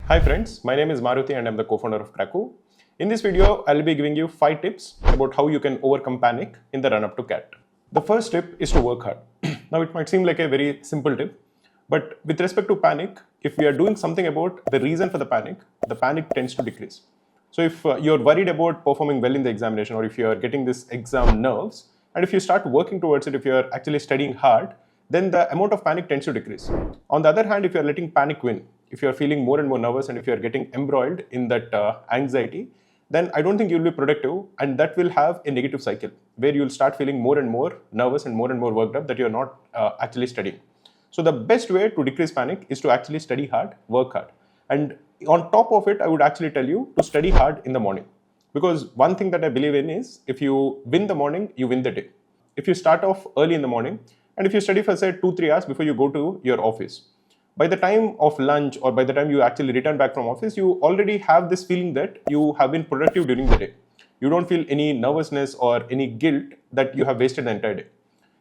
Hi friends, my name is Maruti and I'm the co-founder of Cracku. In this video, I'll be giving you 5 tips about how you can overcome panic in the run-up to CAT. The first tip is to work hard. Now it might seem like a very simple tip, but with respect to panic, if we are doing something about the reason for the panic tends to decrease. So if you're worried about performing well in the examination, or if you're getting this exam nerves, and if you start working towards it, if you're actually studying hard, then the amount of panic tends to decrease. On the other hand, if you're letting panic win, if you're feeling more and more nervous and if you're getting embroiled in that anxiety, then I don't think you'll be productive, and that will have a negative cycle where you'll start feeling more and more nervous and more worked up that you're not actually studying. So the best way to decrease panic is to actually study hard, work hard. And on top of it, I would actually tell you to study hard in the morning. Because one thing that I believe in is if you win the morning, you win the day. If you start off early in the morning and if you study for say 2-3 hours before you go to your office, by the time of lunch or by the time you actually return back from office, you already have this feeling that you have been productive during the day. You don't feel any nervousness or any guilt that you have wasted the entire day.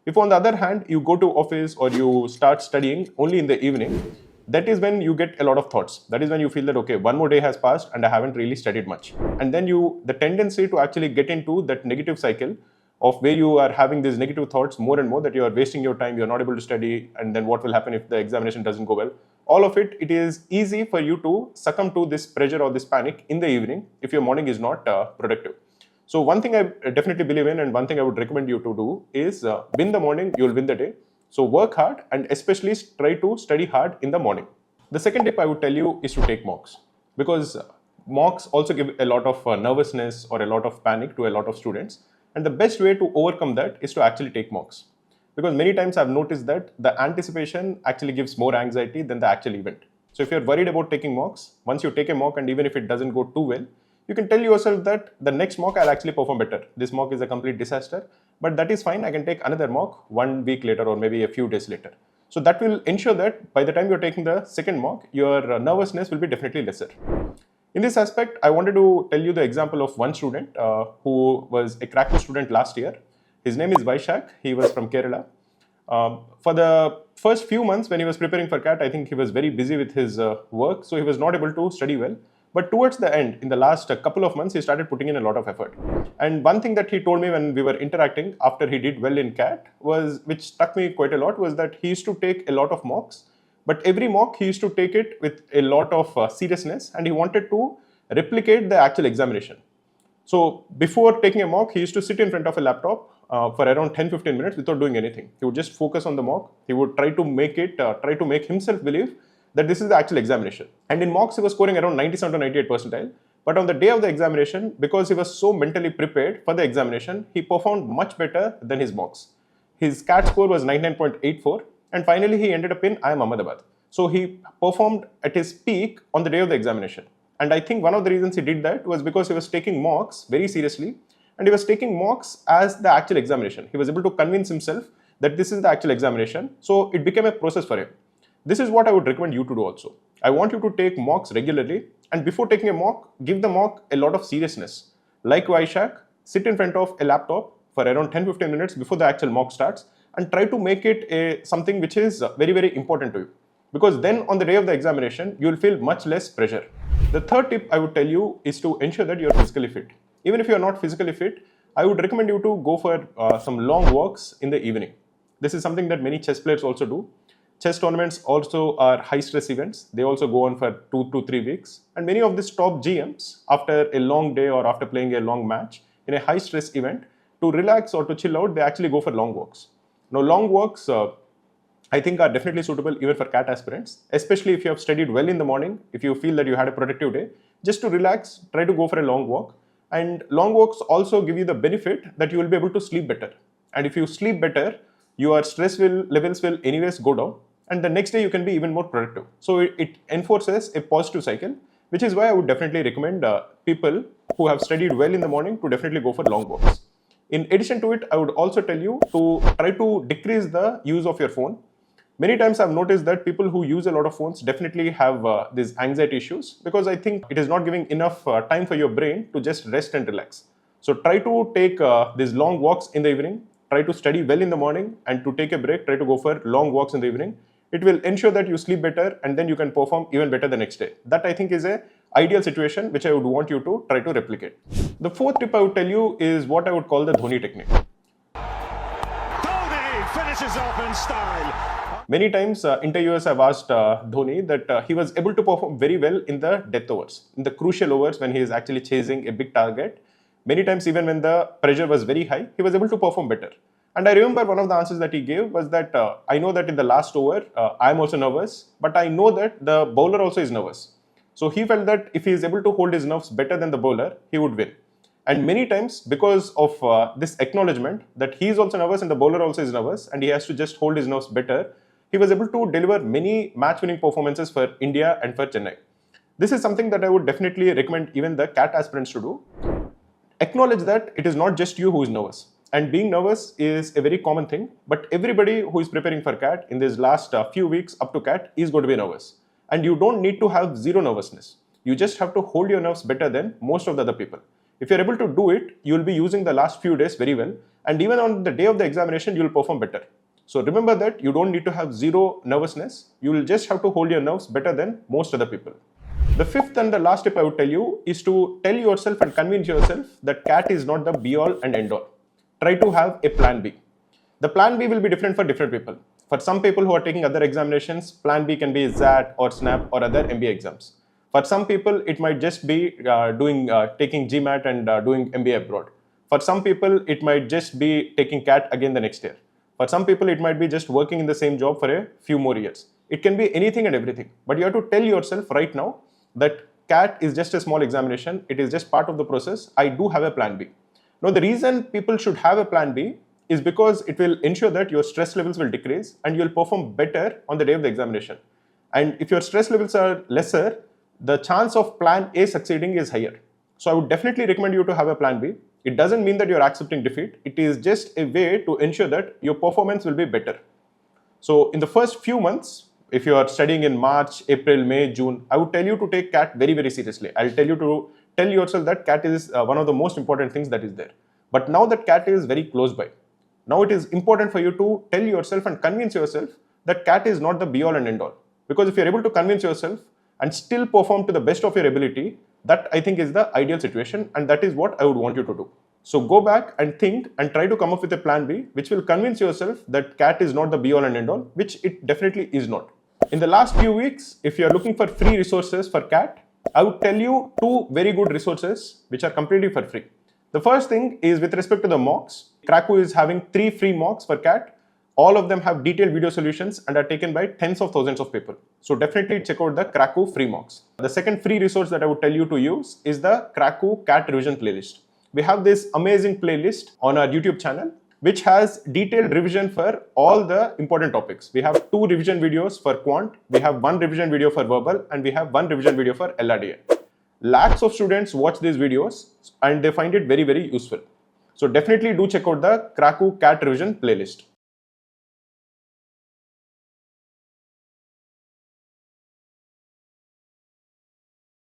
If on the other hand, you go to office or you start studying only in the evening, that is when you get a lot of thoughts. That is when you feel that, okay, one more day has passed and I haven't really studied much. And then the tendency to actually get into that negative cycle of where you are having these negative thoughts more and more, that you are wasting your time, you're not able to study, and then what will happen if the examination doesn't go well. All of it is easy for you to succumb to this pressure or this panic in the evening if your morning is not productive. So one thing I definitely believe in and one thing I would recommend you to do is win the morning, you'll win the day. So work hard and especially try to study hard in the morning. The second tip I would tell you is to take mocks, because mocks also give a lot of nervousness or a lot of panic to a lot of students. And the best way to overcome that is to actually take mocks. Because many times I've noticed that the anticipation actually gives more anxiety than the actual event. So if you're worried about taking mocks, once you take a mock and even if it doesn't go too well, you can tell yourself that the next mock I'll actually perform better. This mock is a complete disaster, but that is fine. I can take another mock 1 week later or maybe a few days later. So that will ensure that by the time you're taking the second mock, your nervousness will be definitely lesser. In this aspect, I wanted to tell you the example of one student who was a Cracku student last year. His name is Vaisakh. He was from Kerala. For the first few months when he was preparing for CAT, I think he was very busy with his work, so he was not able to study well. But towards the end, in the last couple of months, he started putting in a lot of effort. And one thing that he told me when we were interacting after he did well in CAT was, which struck me quite a lot, was that he used to take a lot of mocks. But every mock, he used to take it with a lot of seriousness, and he wanted to replicate the actual examination. So before taking a mock, he used to sit in front of a laptop for around 10-15 minutes without doing anything. He would just focus on the mock. He would try to make himself believe that this is the actual examination. And in mocks, he was scoring around 97 to 98 percentile. But on the day of the examination, because he was so mentally prepared for the examination, he performed much better than his mocks. His CAT score was 99.84. And finally, he ended up in IIM Ahmedabad. So he performed at his peak on the day of the examination. And I think one of the reasons he did that was because he was taking mocks very seriously, and he was taking mocks as the actual examination. He was able to convince himself that this is the actual examination. So it became a process for him. This is what I would recommend you to do also. I want you to take mocks regularly, and before taking a mock, give the mock a lot of seriousness. Like Vaisakh, sit in front of a laptop for around 10-15 minutes before the actual mock starts, and try to make it something which is very important to you. Because then on the day of the examination, you will feel much less pressure. The third tip I would tell you is to ensure that you are physically fit. Even if you are not physically fit, I would recommend you to go for some long walks in the evening. This is something that many chess players also do. Chess tournaments also are high stress events. They also go on for 2 to 3 weeks. And many of these top GMs, after a long day or after playing a long match in a high stress event, to relax or to chill out, they actually go for long walks. Now, long walks, I think, are definitely suitable even for CAT aspirants, especially if you have studied well in the morning, if you feel that you had a productive day. Just to relax, try to go for a long walk. And long walks also give you the benefit that you will be able to sleep better. And if you sleep better, your stress levels will anyways go down. And the next day you can be even more productive. So it enforces a positive cycle, which is why I would definitely recommend people who have studied well in the morning to definitely go for long walks. In addition to it, I would also tell you to try to decrease the use of your phone. Many times I've noticed that people who use a lot of phones definitely have these anxiety issues, because I think it is not giving enough time for your brain to just rest and relax. So try to take these long walks in the evening, try to study well in the morning, and to take a break, try to go for long walks in the evening. it will ensure that you sleep better and then you can perform even better the next day. That I think is a ideal situation which I would want you to try to replicate. The fourth tip I would tell you is what I would call the Dhoni technique. Dhoni finishes off in style. Many times interviewers have asked Dhoni that he was able to perform very well in the death overs, in the crucial overs when he is actually chasing a big target. Many times even when the pressure was very high, he was able to perform better. And I remember one of the answers that he gave was that I know that in the last over, I am also nervous, but I know that the bowler also is nervous. So he felt that if he is able to hold his nerves better than the bowler, he would win. And many times, because of this acknowledgement that he is also nervous and the bowler also is nervous and he has to just hold his nerves better, he was able to deliver many match-winning performances for India and for Chennai. This is something that I would definitely recommend even the CAT aspirants to do. Acknowledge that it is not just you who is nervous. And being nervous is a very common thing, but everybody who is preparing for CAT in these last few weeks up to CAT is going to be nervous. And you don't need to have zero nervousness. You just have to hold your nerves better than most of the other people. If you're able to do it, you'll be using the last few days very well. And even on the day of the examination, you'll perform better. So remember that you don't need to have zero nervousness. You will just have to hold your nerves better than most other people. The fifth and the last tip I would tell you is to tell yourself and convince yourself that CAT is not the be-all and end-all. Try to have a plan B. The plan B will be different for different people. For some people who are taking other examinations, plan B can be XAT or SNAP or other MBA exams. For some people, it might just be taking GMAT and doing MBA abroad. For some people, it might just be taking CAT again the next year. For some people, it might be just working in the same job for a few more years. It can be anything and everything. But you have to tell yourself right now that CAT is just a small examination. It is just part of the process. I do have a plan B. Now, the reason people should have a plan B is because it will ensure that your stress levels will decrease and you will perform better on the day of the examination. And if your stress levels are lesser, the chance of plan A succeeding is higher. So I would definitely recommend you to have a plan B. It doesn't mean that you're accepting defeat. It is just a way to ensure that your performance will be better. So in the first few months, if you are studying in March, April, May, June, I would tell you to take CAT very, very seriously. I'll tell you to tell yourself that CAT is one of the most important things that is there. But now that CAT is very close by, now it is important for you to tell yourself and convince yourself that CAT is not the be-all and end-all. Because if you're able to convince yourself and still perform to the best of your ability, that I think is the ideal situation, and that is what I would want you to do. So go back and think and try to come up with a plan B, which will convince yourself that CAT is not the be-all and end-all, which it definitely is not. In the last few weeks, if you're looking for free resources for CAT, I would tell you two very good resources which are completely for free. The first thing is with respect to the mocks. Cracku is having 3 free mocks for CAT. All of them have detailed video solutions and are taken by tens of thousands of people. So definitely check out the Cracku free mocks. The second free resource that I would tell you to use is the Cracku CAT revision playlist. We have this amazing playlist on our YouTube channel, which has detailed revision for all the important topics. We have 2 revision videos for Quant, we have 1 revision video for verbal, and we have 1 revision video for LRDA. Lakhs of students watch these videos and they find it very, very useful. So definitely do check out the Cracku CAT revision playlist.